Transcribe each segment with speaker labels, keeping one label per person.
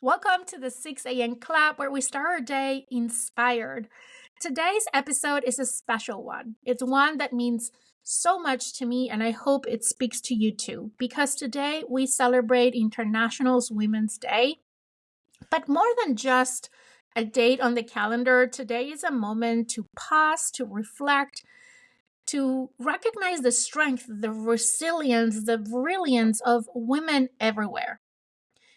Speaker 1: Welcome to the 6 a.m. Club where we start our day inspired. Today's episode is a special one. It's one that means so much to me, and I hope it speaks to you too, because today we celebrate International Women's Day. But more than just a date on the calendar, today is a moment to pause, to reflect, to recognize the strength, the resilience, the brilliance of women everywhere.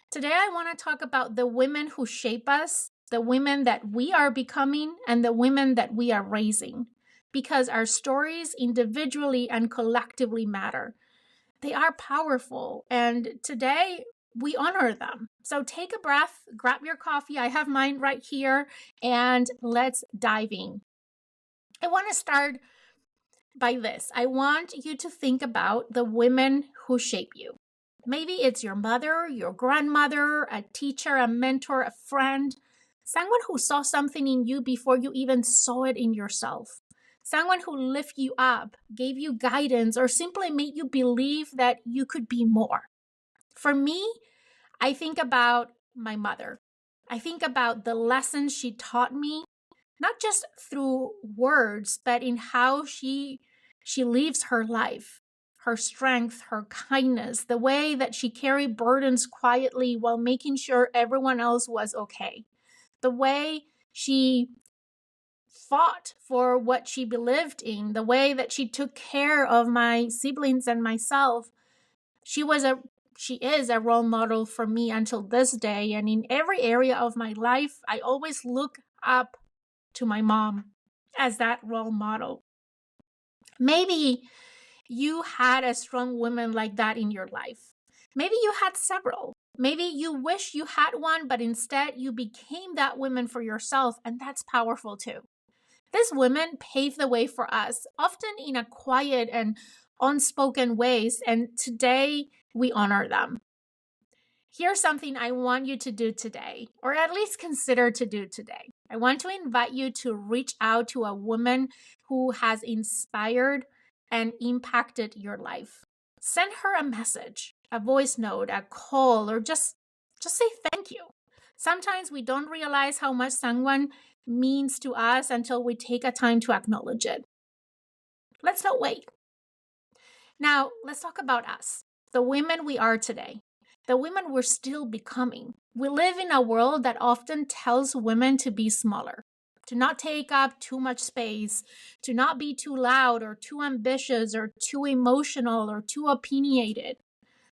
Speaker 1: Today, I want to talk about the women who shape us, the women that we are becoming, and the women that we are raising, because our stories individually and collectively matter. They are powerful, and today we honor them. So take a breath, grab your coffee. I have mine right here, and let's dive in. I want to start by this. I want you to think about the women who shape you. Maybe it's your mother, your grandmother, a teacher, a mentor, a friend, someone who saw something in you before you even saw it in yourself. Someone who lifted you up, gave you guidance, or simply made you believe that you could be more. For me, I think about my mother. I think about the lessons she taught me, not just through words, but in how she lives her life, her strength, her kindness, the way that she carried burdens quietly while making sure everyone else was okay, the way she fought for what she believed in, the way that she took care of my siblings and myself. She is a role model for me until this day, and in every area of my life I always look up to my mom as that role model. Maybe you had a strong woman like that in your life. Maybe you had several. Maybe you wish you had one, but instead you became that woman for yourself, and that's powerful too. These women paved the way for us, often in a quiet and unspoken ways, and today we honor them. Here's something I want you to do today, or at least consider to do today. I want to invite you to reach out to a woman who has inspired and impacted your life. Send her a message, a voice note, a call, or just say thank you. Sometimes we don't realize how much someone means to us until we take a time to acknowledge it. Let's not wait. Now, let's talk about us, the women we are today, the women we're still becoming. We live in a world that often tells women to be smaller, to not take up too much space, to not be too loud or too ambitious or too emotional or too opinionated.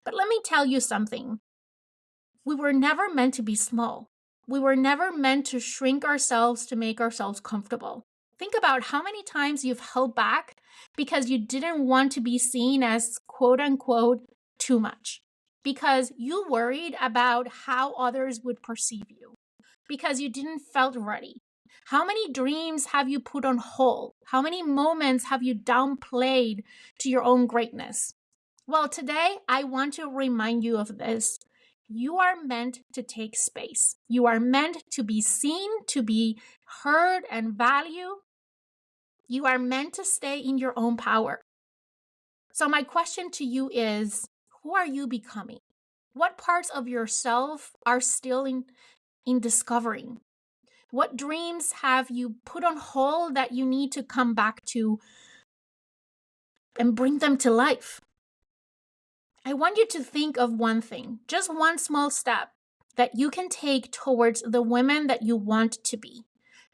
Speaker 1: But let me tell you something. We were never meant to be small. We were never meant to shrink ourselves to make ourselves comfortable. Think about how many times you've held back because you didn't want to be seen as quote unquote too much, because you worried about how others would perceive you, because you didn't felt ready. How many dreams have you put on hold? How many moments have you downplayed to your own greatness? Well, today I want to remind you of this. You are meant to take space. You are meant to be seen, to be heard and valued. You are meant to stay in your own power. So my question to you is, who are you becoming? What parts of yourself are still in discovering? What dreams have you put on hold that you need to come back to and bring them to life? I want you to think of one thing, just one small step that you can take towards the women that you want to be.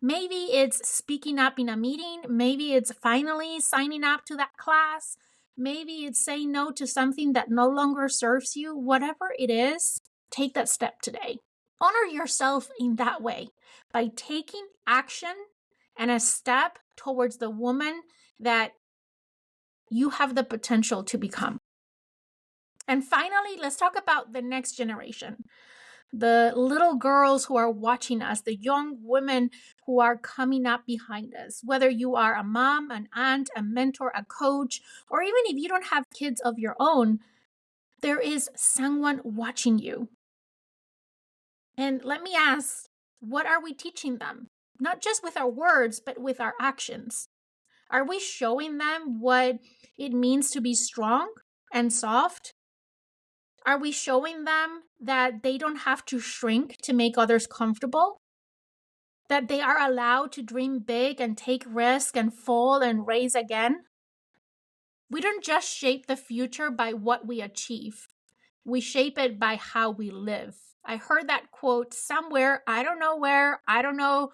Speaker 1: Maybe it's speaking up in a meeting. Maybe it's finally signing up to that class. Maybe it's saying no to something that no longer serves you. Whatever it is, take that step today. Honor yourself in that way by taking action and a step towards the woman that you have the potential to become. And finally, let's talk about the next generation. The little girls who are watching us, the young women who are coming up behind us, whether you are a mom, an aunt, a mentor, a coach, or even if you don't have kids of your own, there is someone watching you. And let me ask, what are we teaching them? Not just with our words, but with our actions. Are we showing them what it means to be strong and soft? Are we showing them that they don't have to shrink to make others comfortable, that they are allowed to dream big and take risks and fall and raise again. We don't just shape the future by what we achieve. We shape it by how we live. I heard that quote somewhere. I don't know where. I don't know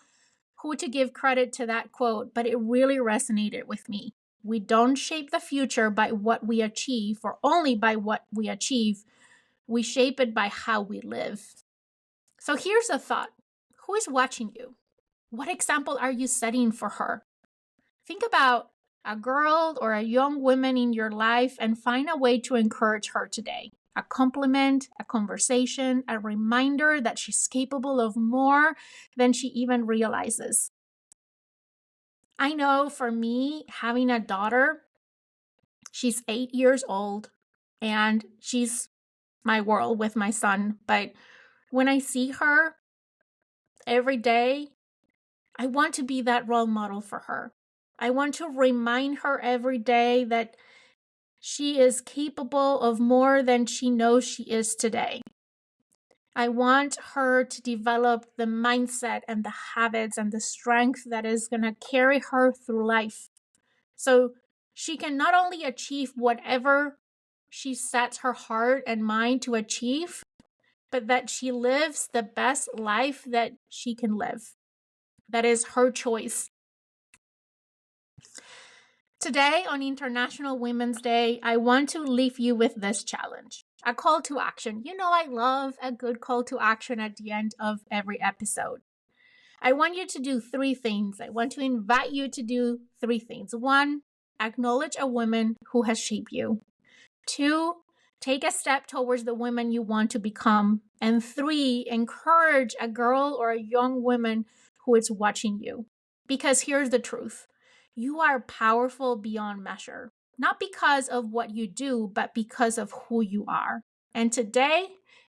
Speaker 1: who to give credit to that quote, but it really resonated with me. We don't shape the future by what we achieve or only by what we achieve. We shape it by how we live. So here's a thought. Who is watching you? What example are you setting for her? Think about a girl or a young woman in your life and find a way to encourage her today. A compliment, a conversation, a reminder that she's capable of more than she even realizes. I know for me, having a daughter, she's 8 years old and she's my world with my son. But when I see her every day, I want to be that role model for her. I want to remind her every day that she is capable of more than she knows she is today. I want her to develop the mindset and the habits and the strength that is going to carry her through life. So she can not only achieve whatever she sets her heart and mind to achieve, but that she lives the best life that she can live. That is her choice. Today, on International Women's Day, I want to leave you with this challenge, a call to action. You know, I love a good call to action at the end of every episode. I want you to do 3 things. I want to invite you to do 3 things. 1, acknowledge a woman who has shaped you. 2, take a step towards the woman you want to become. And 3, encourage a girl or a young woman who is watching you. Because here's the truth. You are powerful beyond measure, not because of what you do, but because of who you are. And today,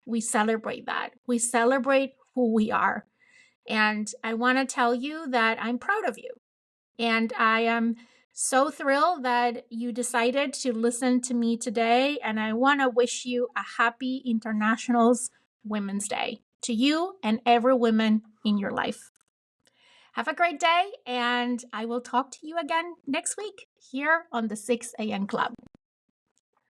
Speaker 1: we celebrate that. We celebrate who we are. And I want to tell you that I'm proud of you. And I am so thrilled that you decided to listen to me today. And I want to wish you a happy International Women's Day to you and every woman in your life. Have a great day, and I will talk to you again next week here on the 6 a.m. Club.